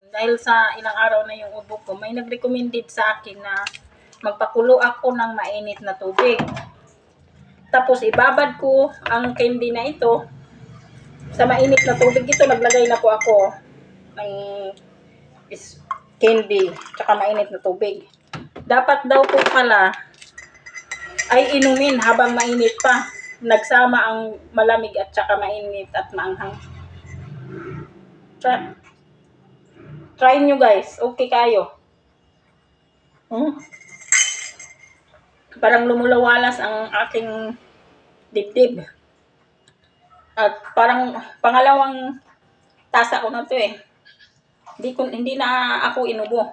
dahil sa ilang araw na yung ubo ko, may nag-recommended sa akin na magpakulo ako ng mainit na tubig. Tapos ibabad ko ang candy na ito sa mainit na tubig. Ito, naglagay na po ako ng candy tsaka mainit na tubig. Dapat daw po pala ay inumin habang mainit pa. Nagsama ang malamig at tsaka mainit at maanghang. Try nyo guys. Okay kayo. Parang lumulawalas ang aking dibdib. At parang pangalawang tasa ko na to eh. Hindi na ako inubo.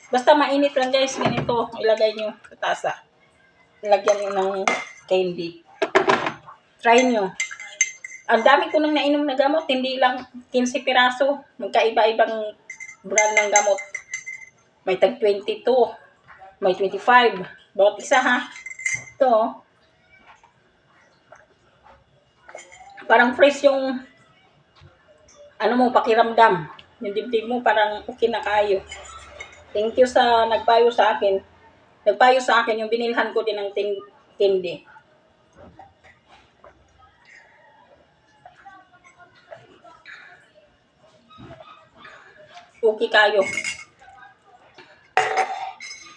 Basta mainit lang guys, ganito ilagay nyo sa tasa. Lagyan nyo ng candy. Try nyo. Ang dami ko nang nainom na gamot, hindi lang 15 piraso. Magkaiba-ibang brand ng gamot. May tag 22, may 25. Bawat isa ha. Ito, parang fresh yung ano mo, pakiramdam. Yung dibdib mo parang okay na kayo. Thank you sa nagpayo sa akin. Nagpayo sa akin yung binilhan ko din ng candy. Okay kayo.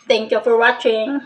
Thank you for watching.